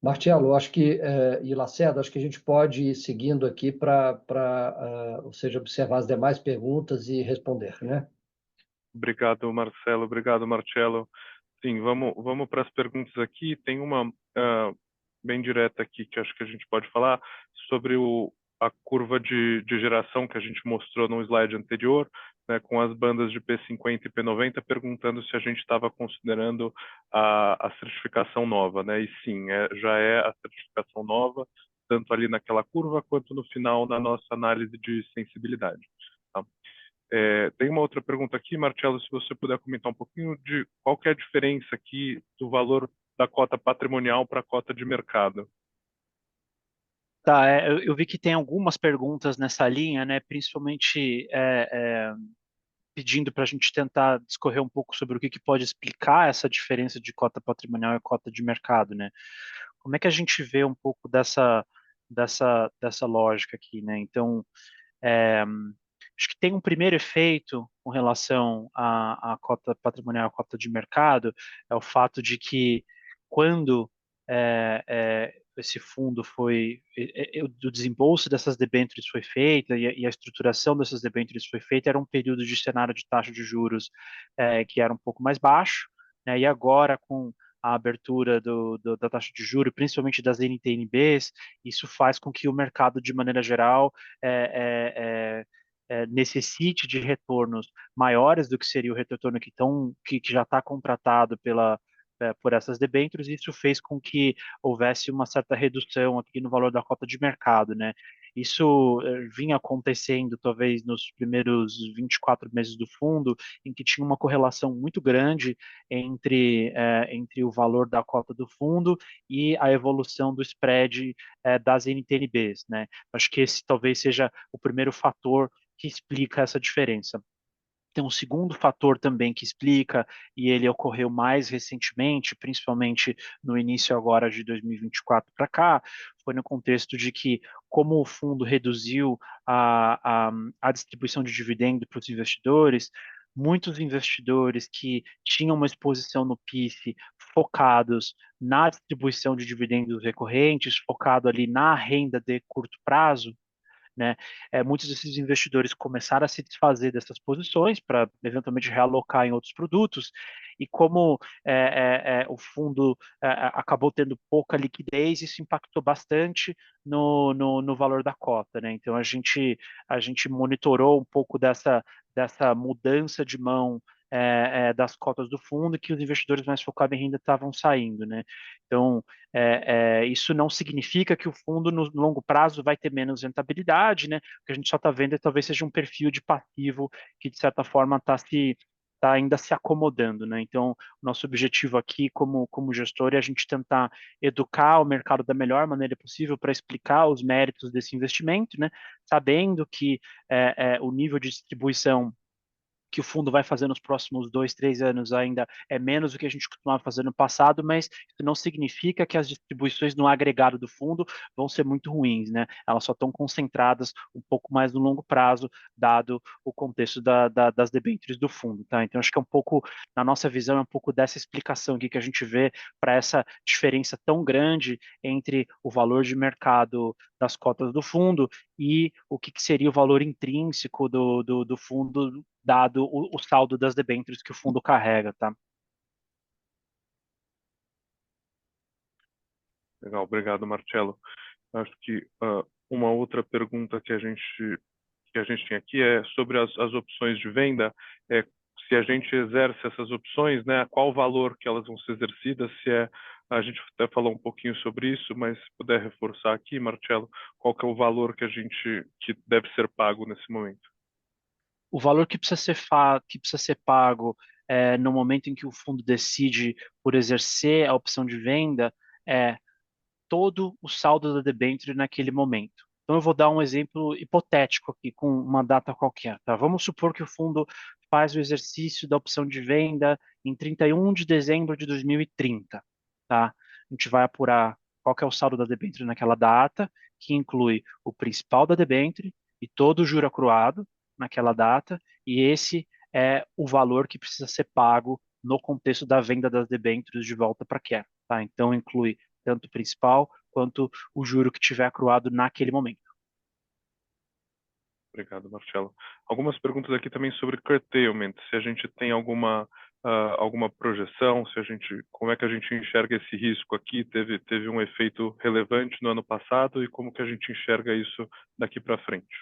Marcelo, acho que, e Lacerda, acho que a gente pode ir seguindo aqui ou seja, observar as demais perguntas e responder, né? Obrigado, Marcelo. Obrigado, Marcelo. Sim, vamos para as perguntas aqui. Tem uma bem direta aqui que acho que a gente pode falar sobre a curva de geração que a gente mostrou no slide anterior, né, com as bandas de P50 e P90, perguntando se a gente estava considerando a certificação nova, né? E sim, já é a certificação nova, tanto ali naquela curva quanto no final na nossa análise de sensibilidade. Tá? Tem uma outra pergunta aqui, Marcelo, se você puder comentar um pouquinho de qual que é a diferença aqui do valor da cota patrimonial para a cota de mercado. Tá, eu vi que tem algumas perguntas nessa linha, né, principalmente pedindo para a gente tentar discorrer um pouco sobre o que pode explicar essa diferença de cota patrimonial e cota de mercado, né? como é que a gente vê um pouco dessa lógica aqui, né? Então, é, acho que tem um primeiro efeito com relação à cota patrimonial, à cota de mercado, é o fato de que quando esse fundo foi, o desembolso dessas debêntures foi feita e a estruturação dessas debêntures foi feita, era um período de cenário de taxa de juros que era um pouco mais baixo, né, e agora com a abertura da taxa de juros, principalmente das NTNBs, isso faz com que o mercado, de maneira geral, é, necessite de retornos maiores do que seria o retorno que já está contratado por essas debêntures, e isso fez com que houvesse uma certa redução aqui no valor da cota de mercado, né? Isso vinha acontecendo talvez nos primeiros 24 meses do fundo, em que tinha uma correlação muito grande entre o valor da cota do fundo e a evolução do spread das NTNBs, né? Acho que esse talvez seja o primeiro fator que explica essa diferença. Tem um segundo fator também que explica, e ele ocorreu mais recentemente, principalmente no início agora de 2024 para cá, foi no contexto de que, como o fundo reduziu a distribuição de dividendo para os investidores, muitos investidores que tinham uma exposição no PIF focados na distribuição de dividendos recorrentes, focado ali na renda de curto prazo, né? Muitos desses investidores começaram a se desfazer dessas posições para eventualmente realocar em outros produtos, e como o fundo acabou tendo pouca liquidez, isso impactou bastante no valor da cota, né? Então a gente monitorou um pouco dessa mudança de mão das cotas do fundo, que os investidores mais focados em renda estavam saindo, né? Então, isso não significa que o fundo no longo prazo vai ter menos rentabilidade, né? O que a gente só está vendo talvez seja um perfil de passivo que, de certa forma, tá ainda se acomodando, né? Então, o nosso objetivo aqui, como gestor, é a gente tentar educar o mercado da melhor maneira possível para explicar os méritos desse investimento, né? Sabendo que o nível de distribuição que o fundo vai fazer nos próximos 2, 3 anos ainda é menos do que a gente costumava fazer no passado, mas isso não significa que as distribuições no agregado do fundo vão ser muito ruins, né? Elas só estão concentradas um pouco mais no longo prazo, dado o contexto das debêntures do fundo, tá? Então, acho que é um pouco, na nossa visão, é um pouco dessa explicação aqui que a gente vê para essa diferença tão grande entre o valor de mercado das cotas do fundo e o que seria o valor intrínseco do fundo, dado o saldo das debêntures que o fundo carrega, tá? Legal, obrigado, Marcelo. Acho que uma outra pergunta que a gente tem aqui é sobre as opções de venda. Se a gente exerce essas opções, né, qual o valor que elas vão ser exercidas? A gente até falou um pouquinho sobre isso, mas se puder reforçar aqui, Marcelo, qual que é o valor que deve ser pago nesse momento? O valor que precisa ser pago no momento em que o fundo decide por exercer a opção de venda é todo o saldo da debênture naquele momento. Então, eu vou dar um exemplo hipotético aqui, com uma data qualquer, tá? Vamos supor que o fundo faz o exercício da opção de venda em 31 de dezembro de 2030, tá? A gente vai apurar qual que é o saldo da debênture naquela data, que inclui o principal da debênture e todo o juro acruado naquela data, e esse é o valor que precisa ser pago no contexto da venda das debêntures de volta para quer, tá? Então, inclui tanto o principal quanto o juro que tiver acruado naquele momento. Obrigado, Marcelo. Algumas perguntas aqui também sobre curtailment, se a gente tem alguma projeção, como é que a gente enxerga esse risco aqui? Teve um efeito relevante no ano passado e como que a gente enxerga isso daqui para frente?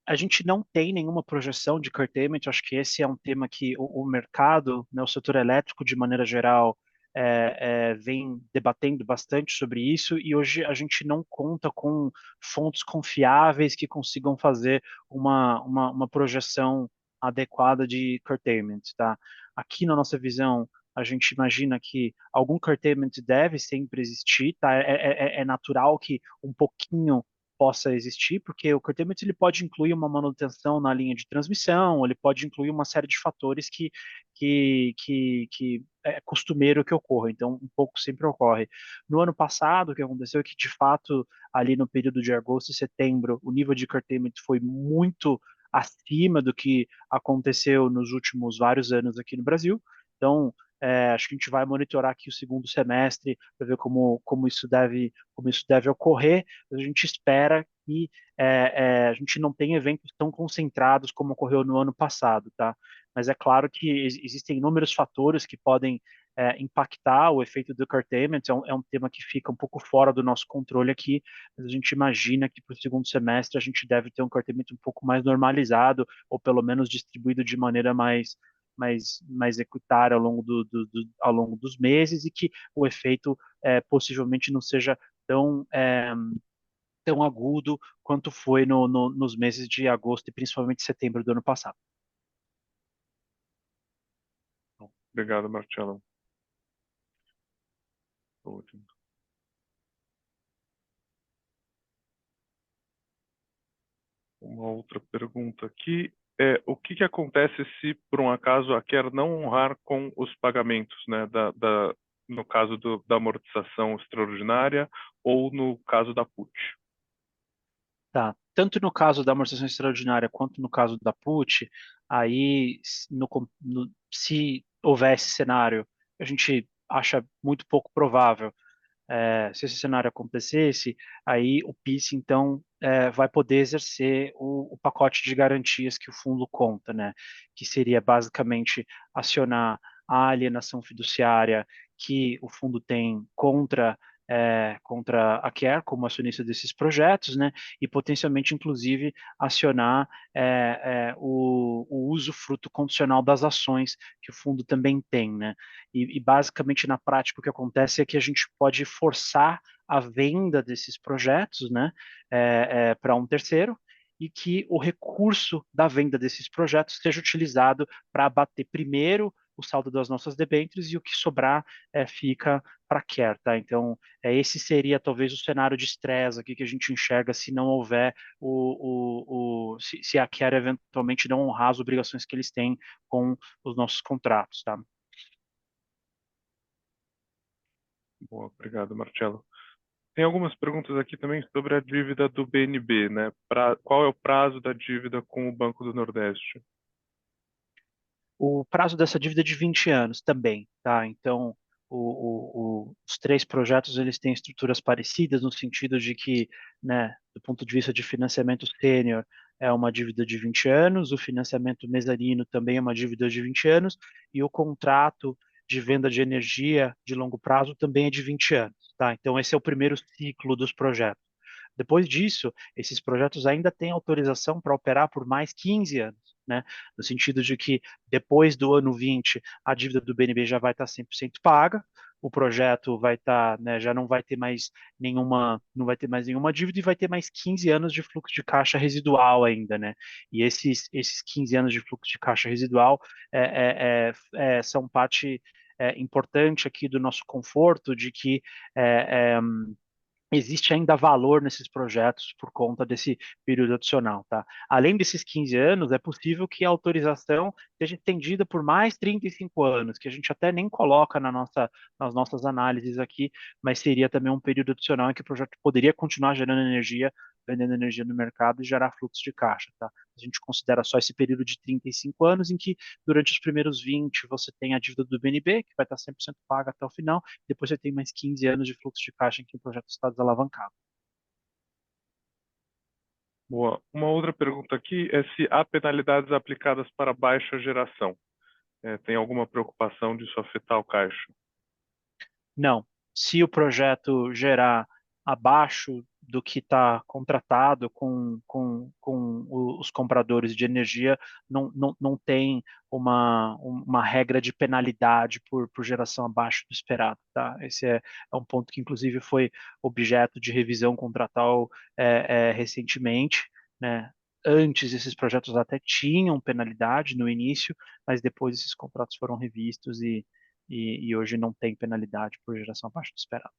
A gente não tem nenhuma projeção de curtailment, acho que esse é um tema que o mercado, né, o setor elétrico de maneira geral, vem debatendo bastante sobre isso, e hoje a gente não conta com fontes confiáveis que consigam fazer uma projeção adequada de curtailment, tá? Aqui na nossa visão, a gente imagina que algum curtailment deve sempre existir, tá? É natural que um pouquinho possa existir, porque o curtailment ele pode incluir uma manutenção na linha de transmissão, ele pode incluir uma série de fatores que é costumeiro que ocorra, então um pouco sempre ocorre. No ano passado, o que aconteceu é que, de fato, ali no período de agosto e setembro, o nível de curtailment foi muito acima do que aconteceu nos últimos vários anos aqui no Brasil. Então, acho que a gente vai monitorar aqui o segundo semestre para ver como isso deve ocorrer. A gente espera que a gente não tenha eventos tão concentrados como ocorreu no ano passado, tá? Mas é claro que existem inúmeros fatores que podem impactar o efeito do curtailment. É um tema que fica um pouco fora do nosso controle aqui, mas a gente imagina que para o segundo semestre a gente deve ter um curtailment um pouco mais normalizado, ou pelo menos distribuído de maneira mais equitária ao longo dos meses, e que o efeito possivelmente não seja tão, tão agudo quanto foi nos meses de agosto e principalmente setembro do ano passado. Obrigado, Marcelo. Ótimo. Uma outra pergunta aqui é o que acontece se, por um acaso, a quer não honrar com os pagamentos, né, no caso da amortização extraordinária ou no caso da PUT? Tá. Tanto no caso da amortização extraordinária quanto no caso da PUT, aí, se houver esse cenário, a gente acha muito pouco provável. Se esse cenário acontecesse, aí o PIS, então, vai poder exercer o pacote de garantias que o fundo conta, né? Que seria basicamente acionar a alienação fiduciária que o fundo tem contra a Care como acionista desses projetos, né? E potencialmente, inclusive, acionar o uso fruto condicional das ações que o fundo também tem, né? E basicamente na prática o que acontece é que a gente pode forçar a venda desses projetos, né, para um terceiro, e que o recurso da venda desses projetos seja utilizado para abater primeiro o saldo das nossas debêntures e o que sobrar fica para a Care, tá? Então, esse seria talvez o cenário de estresse aqui que a gente enxerga se não houver se a Care eventualmente não honrar as obrigações que eles têm com os nossos contratos, tá? Boa, obrigado, Marcelo. Tem algumas perguntas aqui também sobre a dívida do BNB, né? Qual é o prazo da dívida com o Banco do Nordeste? O prazo dessa dívida é de 20 anos também, tá? Então, os três projetos eles têm estruturas parecidas no sentido de que, né, do ponto de vista de financiamento sênior, é uma dívida de 20 anos, o financiamento mezanino também é uma dívida de 20 anos, e o contrato de venda de energia de longo prazo também é de 20 anos, tá? Então, esse é o primeiro ciclo dos projetos. Depois disso, esses projetos ainda têm autorização para operar por mais 15 anos, né? No sentido de que depois do ano 20, a dívida do BNB já vai estar 100% paga, o projeto vai estar, né, já não vai ter mais não vai ter mais nenhuma dívida e vai ter mais 15 anos de fluxo de caixa residual ainda, né? E esses 15 anos de fluxo de caixa residual são parte importante aqui do nosso conforto de que existe ainda valor nesses projetos por conta desse período adicional, tá? Além desses 15 anos, é possível que a autorização seja estendida por mais 35 anos, que a gente até nem coloca nas nossas análises aqui, mas seria também um período adicional em que o projeto poderia continuar gerando energia, vendendo energia no mercado e gerar fluxo de caixa, tá? A gente considera só esse período de 35 anos em que durante os primeiros 20 você tem a dívida do BNB, que vai estar 100% paga até o final, depois você tem mais 15 anos de fluxo de caixa em que o projeto está desalavancado. Boa. Uma outra pergunta aqui é se há penalidades aplicadas para baixa geração. Tem alguma preocupação disso afetar o caixa? Não. Se o projeto gerar abaixo do que está contratado com os compradores de energia, não tem uma regra de penalidade por geração abaixo do esperado. Tá? Esse é um ponto que, inclusive, foi objeto de revisão contratual recentemente. Né? Antes, esses projetos até tinham penalidade no início, mas depois esses contratos foram revistos e hoje não tem penalidade por geração abaixo do esperado.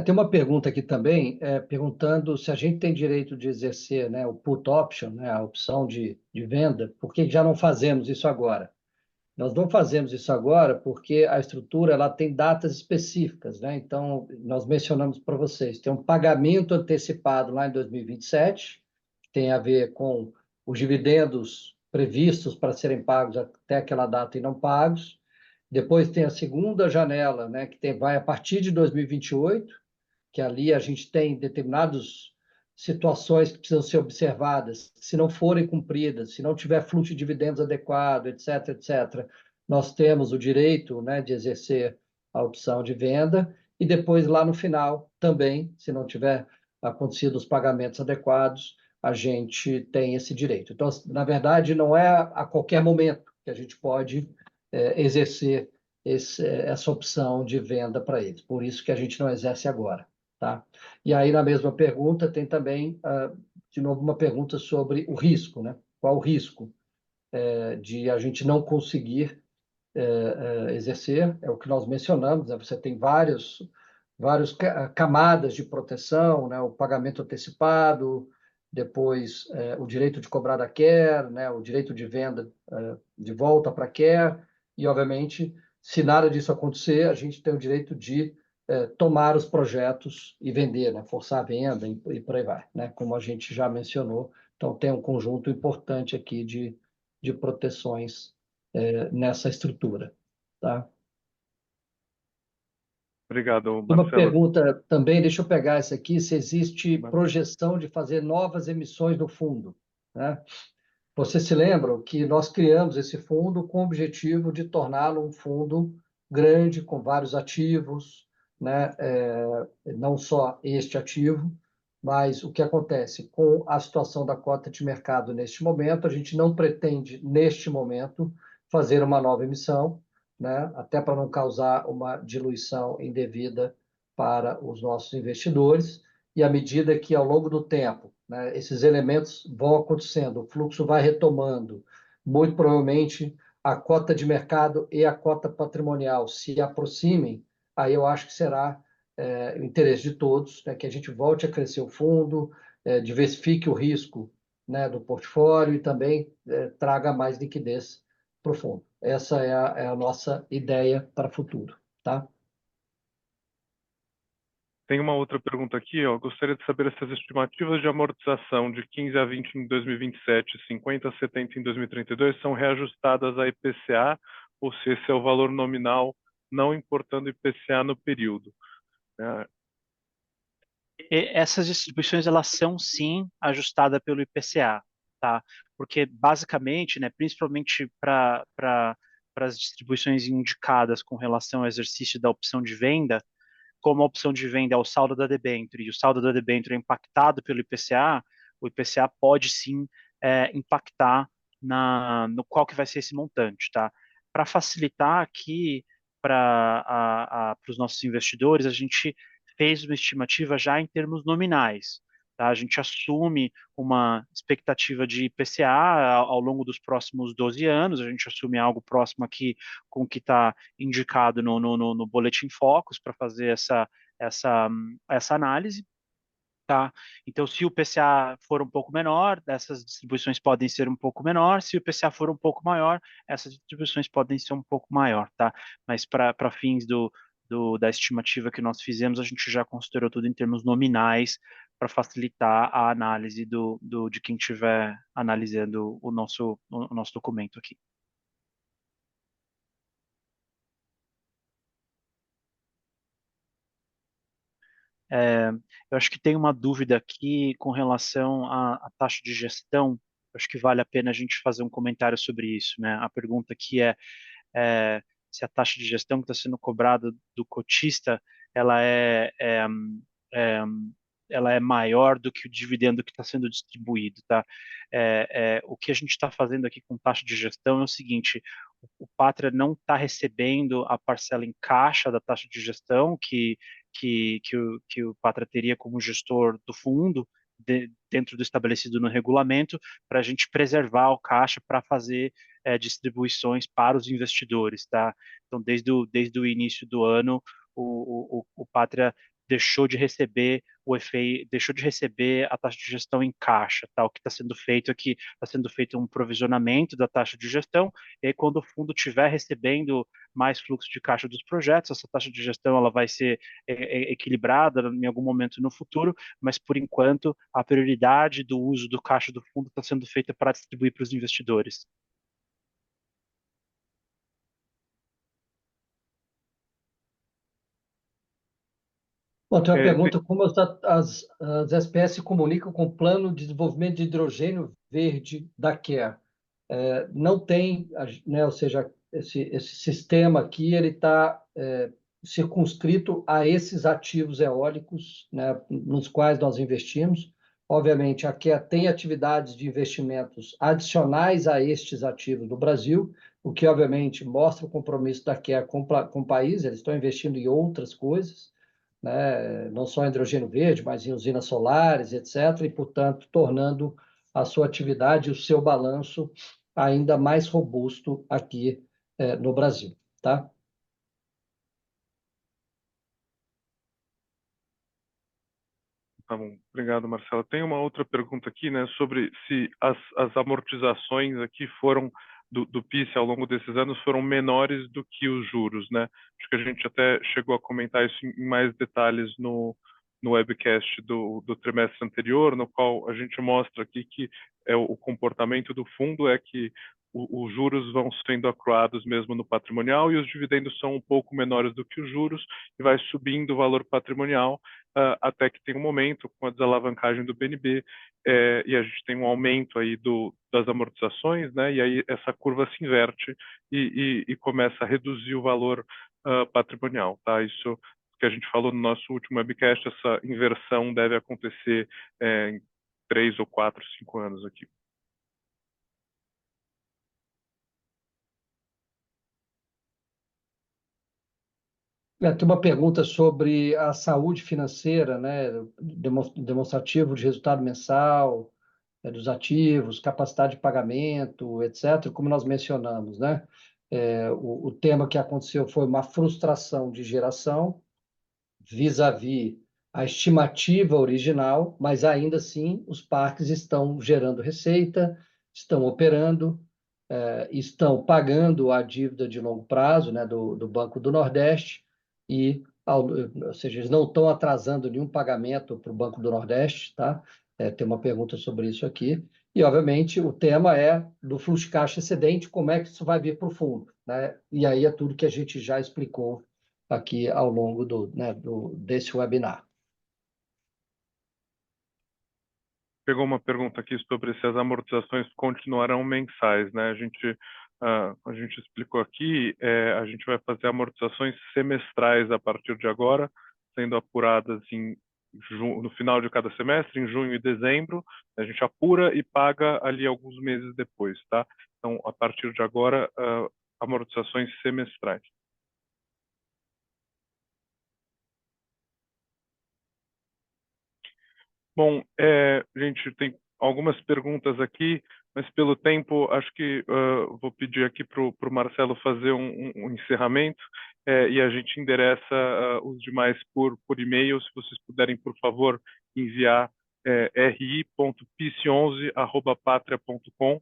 Tem uma pergunta aqui também, perguntando se a gente tem direito de exercer, né, o put option, né, a opção de venda, por que já não fazemos isso agora? Nós não fazemos isso agora porque a estrutura ela tem datas específicas, né? Então, nós mencionamos para vocês, tem um pagamento antecipado lá em 2027, que tem a ver com os dividendos previstos para serem pagos até aquela data e não pagos. Depois tem a segunda janela, né, vai a partir de 2028, que ali a gente tem determinadas situações que precisam ser observadas, se não forem cumpridas, se não tiver fluxo de dividendos adequado, etc., etc., nós temos o direito, né, de exercer a opção de venda, e depois, lá no final, também, se não tiver acontecido os pagamentos adequados, a gente tem esse direito. Então, na verdade, não é a qualquer momento que a gente pode exercer essa opção de venda para eles. Por isso que a gente não exerce agora. Tá? E aí, na mesma pergunta, tem também, de novo, uma pergunta sobre o risco, né? Qual o risco de a gente não conseguir exercer? É o que nós mencionamos, né? Você tem várias camadas de proteção, né? O pagamento antecipado, depois o direito de cobrar da care, né? O direito de venda de volta para a care, e, obviamente, se nada disso acontecer, a gente tem o direito de tomar os projetos e vender, né? Forçar a venda e por aí vai, né? Como a gente já mencionou. Então, tem um conjunto importante aqui de proteções nessa estrutura, tá? Obrigado, Uma Marcelo. pergunta também, deixa eu pegar essa aqui, se existe projeção de fazer novas emissões do fundo, né? Vocês se lembram que nós criamos esse fundo com o objetivo de torná-lo um fundo grande, com vários ativos, né? Não só este ativo, mas o que acontece com a situação da cota de mercado neste momento, a gente não pretende, neste momento, fazer uma nova emissão, né? Até para não causar uma diluição indevida para os nossos investidores, e à medida que, ao longo do tempo, né, esses elementos vão acontecendo, o fluxo vai retomando, muito provavelmente a cota de mercado e a cota patrimonial se aproximem, aí eu acho que será o interesse de todos, né, que a gente volte a crescer o fundo, diversifique o risco, né, do portfólio e também traga mais liquidez para o fundo. Essa é a nossa ideia para o futuro, tá? Tem uma outra pergunta aqui, ó. Gostaria de saber se as estimativas de amortização de 15 a 20 em 2027, 50 a 70 em 2032 são reajustadas a IPCA ou se esse é o valor nominal, não importando IPCA no período. Essas distribuições elas são sim ajustadas pelo IPCA, tá? Porque basicamente, né, principalmente para as distribuições indicadas com relação ao exercício da opção de venda, como a opção de venda é o saldo da debênture e o saldo da debênture é impactado pelo IPCA, o IPCA pode sim impactar no qual que vai ser esse montante, tá? Para facilitar aqui para os nossos investidores, a gente fez uma estimativa já em termos nominais. Tá? A gente assume uma expectativa de IPCA ao longo dos próximos 12 anos, a gente assume algo próximo aqui com o que está indicado no Boletim Focus para fazer essa análise. Tá? Então, se o PCA for um pouco menor, essas distribuições podem ser um pouco menor. Se o PCA for um pouco maior, essas distribuições podem ser um pouco maior, tá? Mas para fins da estimativa que nós fizemos, a gente já considerou tudo em termos nominais para facilitar a análise de quem estiver analisando o nosso documento aqui. Eu acho que tem uma dúvida aqui com relação à taxa de gestão. Eu acho que vale a pena a gente fazer um comentário sobre isso, né? A pergunta aqui é se a taxa de gestão que está sendo cobrada do cotista, ela é, ela é maior do que o dividendo que está sendo distribuído, tá? O que a gente está fazendo aqui com taxa de gestão é o seguinte: o Pátria não está recebendo a parcela em caixa da taxa de gestão que o Pátria teria como gestor do fundo, dentro do estabelecido no regulamento, para a gente preservar o caixa para fazer distribuições para os investidores, tá? Então, desde o início do ano, o Pátria deixou de receber deixou de receber a taxa de gestão em caixa, tá? O que está sendo feito aqui, está sendo feito um provisionamento da taxa de gestão, e aí quando o fundo estiver recebendo mais fluxo de caixa dos projetos, essa taxa de gestão ela vai ser equilibrada em algum momento no futuro, mas por enquanto a prioridade do uso do caixa do fundo está sendo feita para distribuir para os investidores. Bom, tem uma pergunta: como as SPS se comunicam com o Plano de Desenvolvimento de Hidrogênio Verde da CARE? Não tem, né, ou seja, esse sistema aqui ele está circunscrito a esses ativos eólicos, né, nos quais nós investimos. Obviamente, a CARE tem atividades de investimentos adicionais a estes ativos no Brasil, o que, obviamente, mostra o compromisso da CARE com o país. Eles estão investindo em outras coisas, né, não só em hidrogênio verde, mas em usinas solares, etc., e, portanto, tornando a sua atividade e o seu balanço ainda mais robusto aqui no Brasil, tá? Tá bom, obrigado, Marcelo. Tem uma outra pergunta aqui, né, sobre se as amortizações aqui foram do PIS ao longo desses anos foram menores do que os juros, né? Acho que a gente até chegou a comentar isso em mais detalhes no webcast do trimestre anterior, no qual a gente mostra aqui que o comportamento do fundo é que os juros vão sendo acruados mesmo no patrimonial e os dividendos são um pouco menores do que os juros e vai subindo o valor patrimonial até que tem um momento com a desalavancagem do BNB e a gente tem um aumento aí das amortizações, né? E aí essa curva se inverte e começa a reduzir o valor patrimonial, tá? Isso que a gente falou no nosso último webcast, essa inversão deve acontecer em 3 ou 4, 5 anos aqui. Tem uma pergunta sobre a saúde financeira, né, demonstrativo de resultado mensal, dos ativos, capacidade de pagamento, etc., como nós mencionamos, né? O tema que aconteceu foi uma frustração de geração vis-à-vis a estimativa original, mas ainda assim os parques estão gerando receita, estão operando, estão pagando a dívida de longo prazo, né, do Banco do Nordeste, ou seja, eles não estão atrasando nenhum pagamento para o Banco do Nordeste, tá? Tem uma pergunta sobre isso aqui. E, obviamente, o tema é do fluxo de caixa excedente, como é que isso vai vir para o fundo, né? E aí é tudo que a gente já explicou aqui ao longo desse webinar. Pegou uma pergunta aqui sobre se as amortizações continuarão mensais, né? A gente explicou aqui, a gente vai fazer amortizações semestrais a partir de agora, sendo apuradas no final de cada semestre, em junho e dezembro. A gente apura e paga ali alguns meses depois, tá? Então, a partir de agora, amortizações semestrais. Bom, gente, tem algumas perguntas aqui, mas pelo tempo, acho que vou pedir aqui para o Marcelo fazer um encerramento e a gente endereça os demais por e-mail. Se vocês puderem, por favor, enviar ri.pice11@patria.com.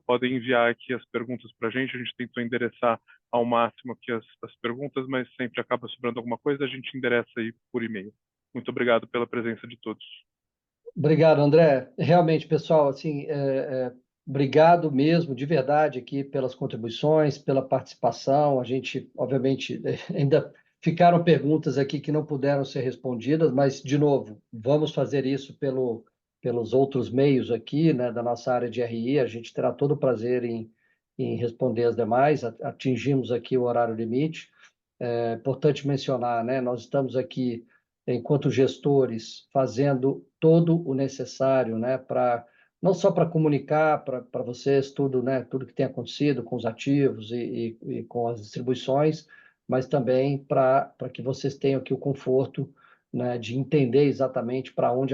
Podem enviar aqui as perguntas para a gente tentou endereçar ao máximo aqui as perguntas, mas sempre acaba sobrando alguma coisa, a gente endereça aí por e-mail. Muito obrigado pela presença de todos. Obrigado, André. Realmente, pessoal, assim, obrigado mesmo, de verdade, aqui pelas contribuições, pela participação. A gente, obviamente, ainda ficaram perguntas aqui que não puderam ser respondidas, mas, de novo, vamos fazer isso pelos outros meios aqui, né, da nossa área de RI. A gente terá todo o prazer em responder as demais. Atingimos aqui o horário limite. É importante mencionar, né, nós estamos aqui enquanto gestores, fazendo todo o necessário, né, não só para comunicar para vocês tudo, né, tudo que tem acontecido com os ativos e com as distribuições, mas também para que vocês tenham aqui o conforto, né, de entender exatamente para onde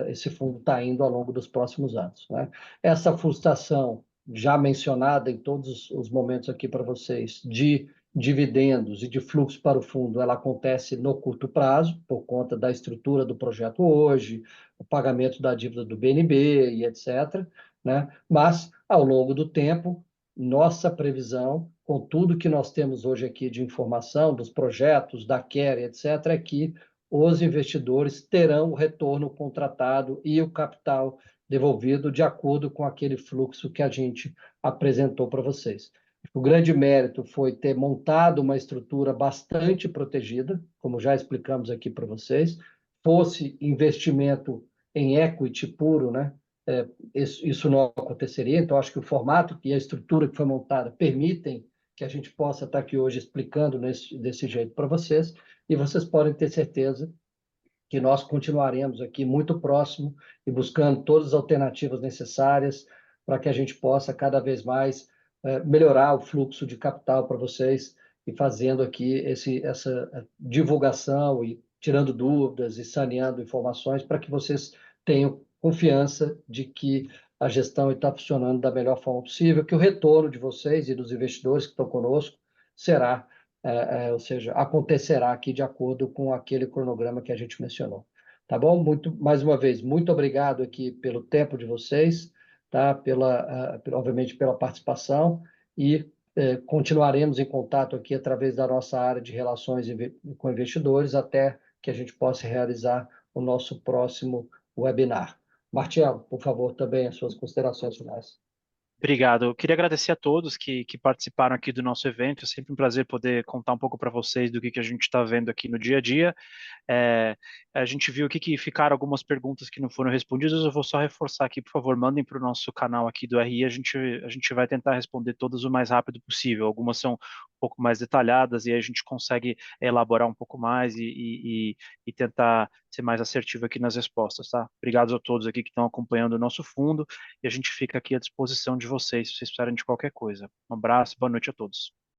esse fundo está indo ao longo dos próximos anos, né? Essa frustração já mencionada em todos os momentos aqui para vocês de dividendos e de fluxo para o fundo, ela acontece no curto prazo, por conta da estrutura do projeto hoje, o pagamento da dívida do BNB e etc., né? Mas, ao longo do tempo, nossa previsão, com tudo que nós temos hoje aqui de informação, dos projetos, da Care, etc., é que os investidores terão o retorno contratado e o capital devolvido de acordo com aquele fluxo que a gente apresentou para vocês. O grande mérito foi ter montado uma estrutura bastante protegida, como já explicamos aqui para vocês, fosse investimento em equity puro, né? Isso não aconteceria. Então, acho que o formato e a estrutura que foi montada permitem que a gente possa estar aqui hoje explicando desse jeito para vocês, e vocês podem ter certeza que nós continuaremos aqui muito próximo e buscando todas as alternativas necessárias para que a gente possa cada vez mais melhorar o fluxo de capital para vocês e fazendo aqui essa divulgação e tirando dúvidas e saneando informações para que vocês tenham confiança de que a gestão está funcionando da melhor forma possível, que o retorno de vocês e dos investidores que estão conosco será ou seja, acontecerá aqui de acordo com aquele cronograma que a gente mencionou. Tá bom? Mais uma vez, muito obrigado aqui pelo tempo de vocês, tá? Obviamente pela participação, e continuaremos em contato aqui através da nossa área de relações com investidores até que a gente possa realizar o nosso próximo webinar. Marcelo, por favor, também as suas considerações finais. Obrigado. Eu queria agradecer a todos que participaram aqui do nosso evento. É sempre um prazer poder contar um pouco para vocês do que a gente está vendo aqui no dia a dia. A gente viu aqui que ficaram algumas perguntas que não foram respondidas. Eu vou só reforçar aqui, por favor, mandem para o nosso canal aqui do RI. A gente vai tentar responder todas o mais rápido possível. Algumas são um pouco mais detalhadas e aí a gente consegue elaborar um pouco mais e tentar ser mais assertivo aqui nas respostas, tá? Obrigado a todos aqui que estão acompanhando o nosso fundo, e a gente fica aqui à disposição de vocês se vocês precisarem de qualquer coisa. Um abraço, boa noite a todos.